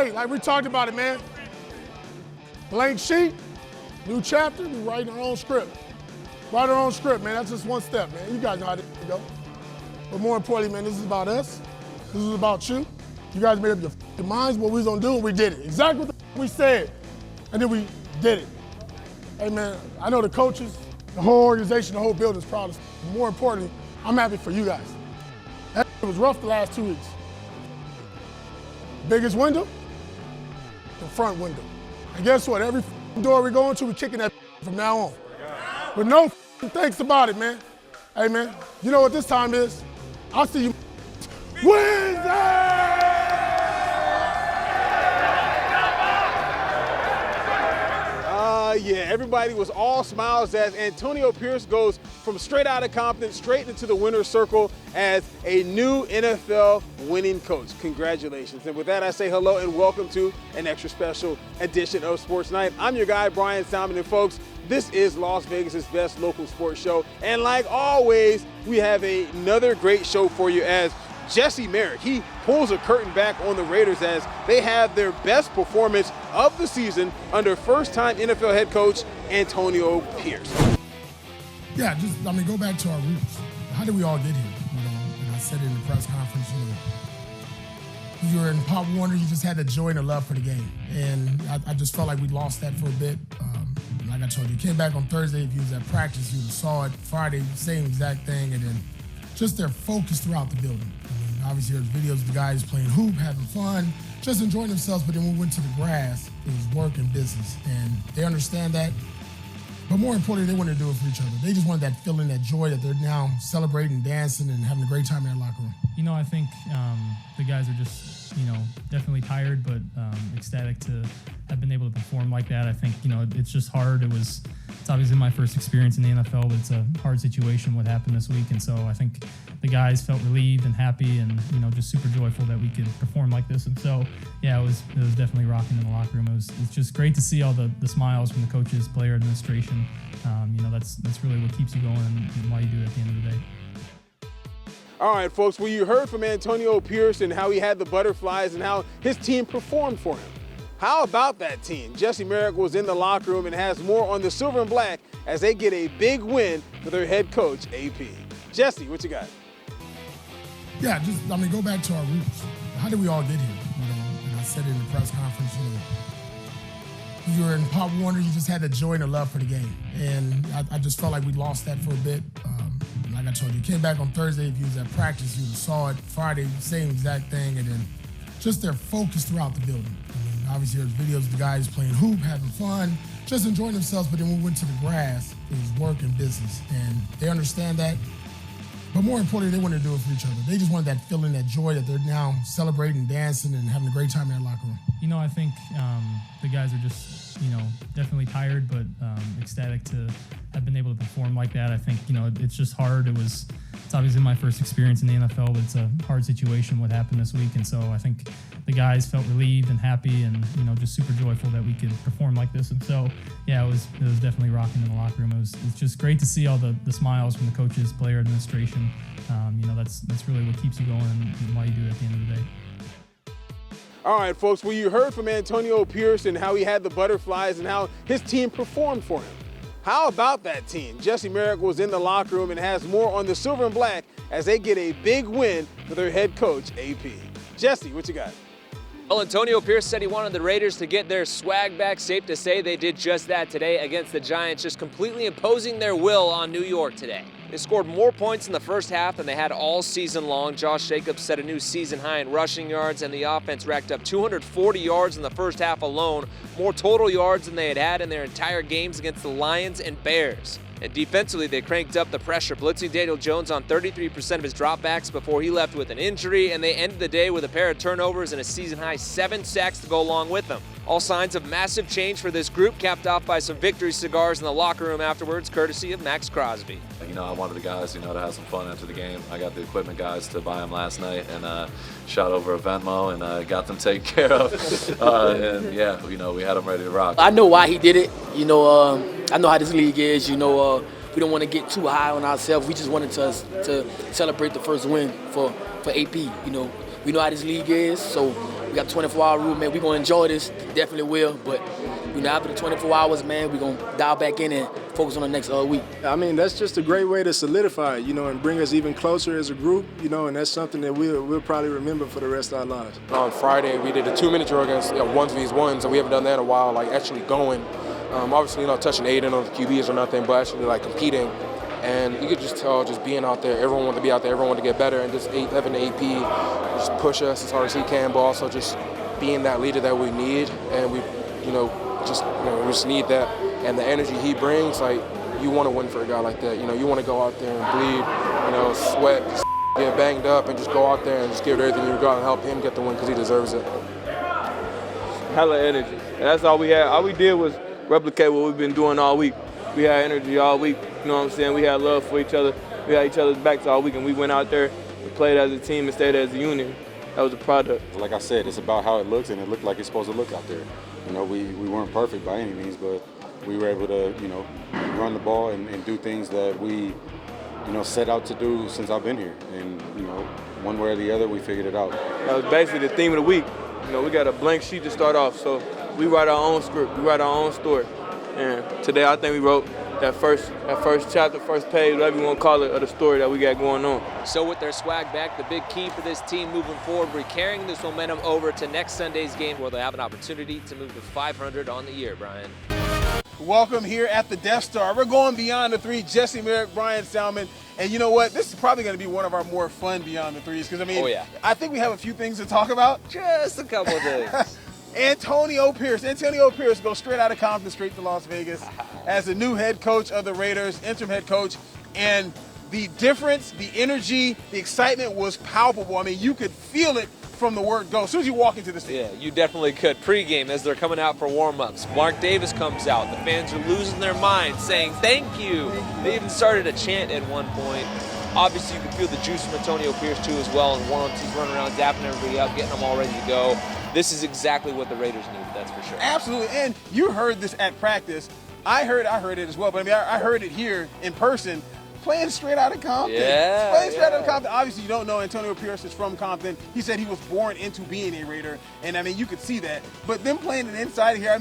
Hey, like we talked about it, man. Blank sheet, new chapter, we write our own script. Write our own script, man. That's just one step, man. You guys know how to go. But more importantly, man, this is about us. This is about you. You guys made up your minds what we was gonna do, and we did it. Exactly what we said, and then we did it. Hey, man, I know the coaches, the whole organization, the whole building is proud of us. More importantly, I'm happy for you guys. That was rough the last 2 weeks. Biggest window, the front window. And guess what? Every door we go into, we kicking that from now on. But no thanks about it, man. Hey, man, you know what this time is? I'll see you Wednesday! Yeah, everybody was all smiles as Antonio Pierce goes from straight out of Compton straight into the winner's circle as a new NFL winning coach. Congratulations. And with that, I say hello and welcome to an extra special edition of Sports Night. I'm your guy, Brian Salmon, and folks, this is Las Vegas's best local sports show. And like always, we have another great show for you as Jesse Merrick, he pulls a curtain back on the Raiders as they have their best performance of the season under first-time NFL head coach Antonio Pierce. Yeah, go back to our roots. How did we all get here? And I said it in the press conference, you were in Pop Warner, you just had the joy and the love for the game. And I just felt like we lost that for a bit. Like I told you, came back on Thursday, if you was at practice, you saw it. Friday, same exact thing. And then just their focus throughout the building. Obviously, there's videos of the guys playing hoop, having fun, just enjoying themselves. But then when we went to the grass, it was work and business. And they understand that. But more importantly, they want to do it for each other. They just wanted that feeling, that joy that they're now celebrating, dancing, and having a great time in their locker room. I think the guys are just, definitely tired, but ecstatic to have been able to perform like that. I think, it's just hard. It's obviously my first experience in the NFL, but it's a hard situation what happened this week. And so I think the guys felt relieved and happy and, just super joyful that we could perform like this. And so, yeah, it was definitely rocking in the locker room. It's just great to see all the smiles from the coaches, player administration. That's really what keeps you going and why you do it at the end of the day. All right, folks, well, you heard from Antonio Pierce and how he had the butterflies and how his team performed for him. How about that team? Jesse Merrick was in the locker room and has more on the silver and black as they get a big win for their head coach, AP. Jesse, what you got? Yeah, go back to our roots. How did we all get here? And I said it in the press conference, you were in Pop Warner, you just had the joy and the love for the game. And I just felt like we lost that for a bit. Like I told you, came back on Thursday, if you was at practice, you saw it. Friday, same exact thing. And then just their focus throughout the building. Obviously, there's videos of the guys playing hoop, having fun, just enjoying themselves. But then when we went to the grass, it was work and business. And they understand that. But more importantly, they want to do it for each other. They just wanted that feeling, that joy that they're now celebrating, dancing, and having a great time in their locker room. I think the guys are just, definitely tired, but ecstatic to have been able to perform like that. I think, it's just hard. It's obviously my first experience in the NFL, but it's a hard situation what happened this week. And so I think the guys felt relieved and happy and, just super joyful that we could perform like this. And so, yeah, it was definitely rocking in the locker room. It's just great to see all the smiles from the coaches, player administration. That's really what keeps you going and why you do it at the end of the day. All right, folks, well, you heard from Antonio Pierce and how he had the butterflies and how his team performed for him. How about that team? Jesse Merrick was in the locker room and has more on the silver and black as they get a big win for their head coach, AP. Jesse, what you got? Well, Antonio Pierce said he wanted the Raiders to get their swag back. Safe to say they did just that today against the Giants, just completely imposing their will on New York today. They scored more points in the first half than they had all season long. Josh Jacobs set a new season high in rushing yards, and the offense racked up 240 yards in the first half alone, more total yards than they had in their entire games against the Lions and Bears. And defensively, they cranked up the pressure, blitzing Daniel Jones on 33% of his dropbacks before he left with an injury, and they ended the day with a pair of turnovers and a season-high 7 sacks to go along with them. All signs of massive change for this group, capped off by some victory cigars in the locker room afterwards, courtesy of Max Crosby. I wanted the guys, to have some fun after the game. I got the equipment guys to buy them last night and shot over a Venmo and got them taken care of. And yeah, we had them ready to rock. I know why he did it. I know how this league is. We don't want to get too high on ourselves. We just wanted to celebrate the first win for AP. We know how this league is, so We got 24-hour rule, man. We're going to enjoy this. Definitely will. But, after the 24 hours, man, we're going to dial back in and focus on the next week. I mean, that's just a great way to solidify, and bring us even closer as a group, and that's something that we'll probably remember for the rest of our lives. On Friday, we did a 2-minute drill against 1v1s, and we haven't done that in a while, actually going. Obviously, not touching Aiden on the QBs or nothing, but actually, competing. And you could just tell, just being out there, everyone wanted to be out there, everyone wanted to get better, and just having the AP just push us as hard as he can, but also just being that leader that we need, and we just need that. And the energy he brings, you want to win for a guy like that. You want to go out there and bleed, sweat, just get banged up, and just go out there and just give it everything you got and help him get the win because he deserves it. Hella energy. And that's all we had. All we did was replicate what we've been doing all week. We had energy all week. You know what I'm saying? We had love for each other. We had each other's backs all week, and we went out there, we played as a team and stayed as a unit. That was a product. Like I said, it's about how it looks, and it looked like it's supposed to look out there. We weren't perfect by any means, but we were able to, run the ball and do things that we, set out to do since I've been here. And, one way or the other, we figured it out. That was basically the theme of the week. We got a blank sheet to start off, so we write our own script, we write our own story. And today I think we wrote that first chapter, first page, whatever you want to call it, of the story that we got going on. So with their swag back, the big key for this team moving forward, we're carrying this momentum over to next Sunday's game where they'll have an opportunity to move to 500 on the year, Brian. Welcome here at the Death Star. We're going beyond the three. Jesse Merrick, Brian Salmon. And you know what? This is probably going to be one of our more fun beyond the threes because, I think we have a few things to talk about. Just a couple of things. Antonio Pierce goes straight out of Compton, straight to Las Vegas as the new head coach of the Raiders, interim head coach. And the difference, the energy, the excitement was palpable. I mean, you could feel it from the word go. As soon as you walk into the stadium. Yeah, you definitely could. Pre-game, as they're coming out for warm-ups, Mark Davis comes out. The fans are losing their minds, saying thank you. They even started a chant at one point. Obviously, you can feel the juice from Antonio Pierce, too, as well. And one-on-ones, he's running around, dapping everybody up, getting them all ready to go. This is exactly what the Raiders need, that's for sure. Absolutely, and you heard this at practice. I heard it as well, but I heard it here in person. Playing straight out of Compton. Playing straight out of Compton. Obviously, you don't know Antonio Pierce is from Compton. He said he was born into being a Raider, and you could see that. But them playing it inside here,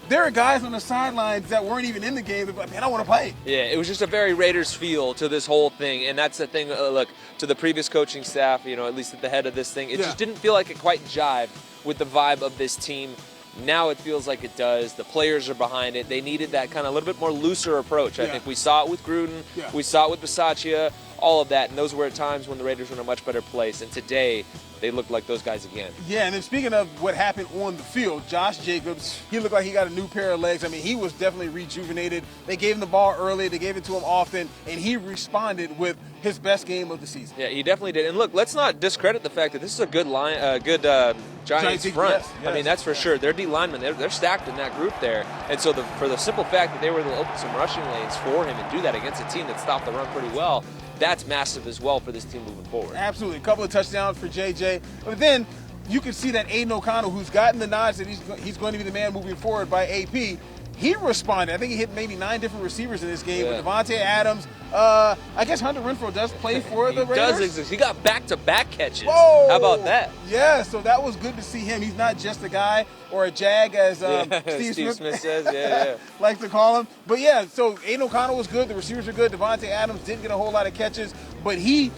there are guys on the sidelines that weren't even in the game that were like, man, I want to play. Yeah, it was just a very Raiders feel to this whole thing, and that's the thing, look, to the previous coaching staff, at least at the head of this thing, it just didn't feel like it quite jived with the vibe of this team. Now it feels like it does. The players are behind it. They needed that kind of a little bit more looser approach. I think we saw it with Gruden. We saw it with Bisaccia, all of that. And those were at times when the Raiders were in a much better place. And today, they look like those guys again. Yeah, and then speaking of what happened on the field, Josh Jacobs, he looked like he got a new pair of legs. He was definitely rejuvenated. They gave him the ball early. They gave it to him often, and he responded with his best game of the season. Yeah, he definitely did. And look, let's not discredit the fact that this is a good Giants front. Yes. That's for sure. Their D linemen, they're stacked in that group there. And so for the simple fact that they were able to open some rushing lanes for him and do that against a team that stopped the run pretty well, that's massive as well for this team moving forward. Absolutely. A couple of touchdowns for JJ. But then you can see that Aiden O'Connell, who's gotten the nods that he's going to be the man moving forward by AP, he responded. I think he hit maybe 9 different receivers in this game. Yeah. With Devontae Adams. I guess Hunter Renfrow does play for the Raiders. He does exist. He got back-to-back catches. Whoa. How about that? Yeah, so that was good to see him. He's not just a guy or a jag, as Steve Smith says. Like to call him. But yeah, so Aiden O'Connell was good. The receivers were good. Devontae Adams didn't get a whole lot of catches, but he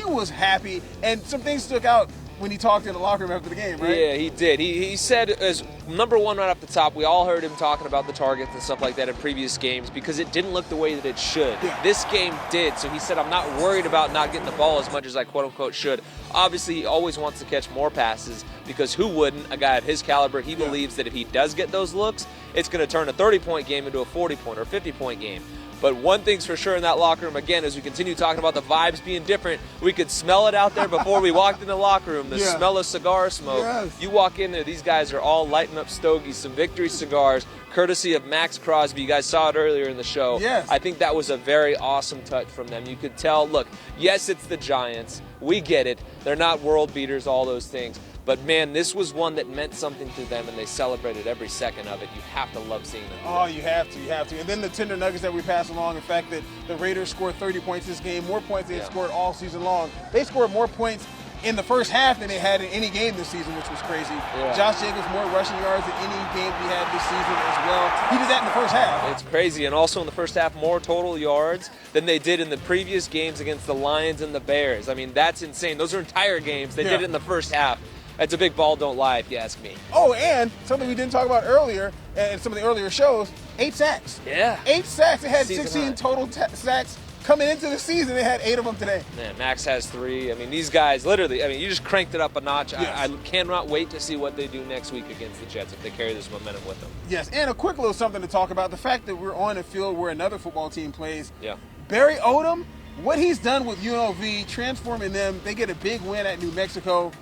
was happy. And some things stuck out when he talked in the locker room after the game, right? Yeah, he did. He said, as number one right off the top, we all heard him talking about the targets and stuff like that in previous games because it didn't look the way that it should. Yeah. This game did. So he said, I'm not worried about not getting the ball as much as I quote-unquote should. Obviously, he always wants to catch more passes because who wouldn't? A guy of his caliber, he believes that if he does get those looks, it's going to turn a 30-point game into a 40-point or 50-point game. But one thing's for sure in that locker room, again, as we continue talking about the vibes being different, we could smell it out there before we walked in the locker room, the smell of cigar smoke. Yes. You walk in there, these guys are all lighting up stogies, some victory cigars, courtesy of Max Crosby. You guys saw it earlier in the show. Yes. I think that was a very awesome touch from them. You could tell, look, yes, it's the Giants. We get it. They're not world beaters, all those things. But, man, this was one that meant something to them, and they celebrated every second of it. You have to love seeing them. Oh, you have to. And then the tender nuggets that we pass along, the fact that the Raiders scored 30 points this game, more points they had scored all season long. They scored more points in the first half than they had in any game this season, which was crazy. Yeah. Josh Jacobs more rushing yards than any game we had this season as well. He did that in the first half. It's crazy. And also in the first half, more total yards than they did in the previous games against the Lions and the Bears. I mean, that's insane. Those are entire games. They did it in the first half. That's a big ball don't lie, if you ask me. Oh, and something we didn't talk about earlier in some of the earlier shows, 8 sacks. Yeah. 8 sacks. They had Season 16 high. total sacks coming into the season. They had 8 of them today. Man, Max has 3. I mean, these guys, literally, I mean, you just cranked it up a notch. Yes. I cannot wait to see what they do next week against the Jets if they carry this momentum with them. Yes, and a quick little something to talk about. The fact that we're on a field where another football team plays. Yeah. Barry Odom, what he's done with UNLV, transforming them. They get a big win at New Mexico.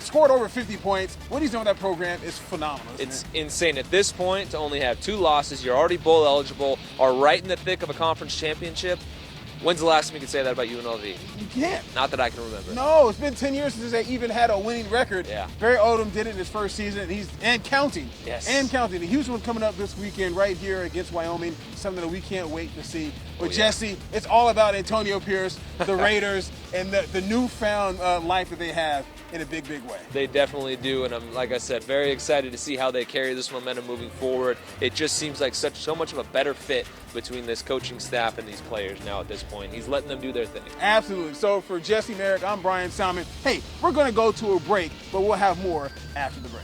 Scored over 50 points. What he's doing with that program is phenomenal. It's insane. At this point, to only have 2 losses, you're already bowl eligible, are right in the thick of a conference championship. When's the last time you could say that about UNLV? You can't. Not that I can remember. No, it's been 10 years since they even had a winning record. Yeah. Barry Odom did it in his first season, and counting. Yes. And counting. The huge one coming up this weekend right here against Wyoming, something that we can't wait to see. But Jesse, it's all about Antonio Pierce, the Raiders, and the newfound life that they have in a big, big way. They definitely do, and I'm, like I said, very excited to see how they carry this momentum moving forward. It just seems like so much of a better fit between this coaching staff and these players now at this point. He's letting them do their thing. Absolutely. So for Jesse Merrick, I'm Brian Salmon. Hey, we're going to go to a break, but we'll have more after the break.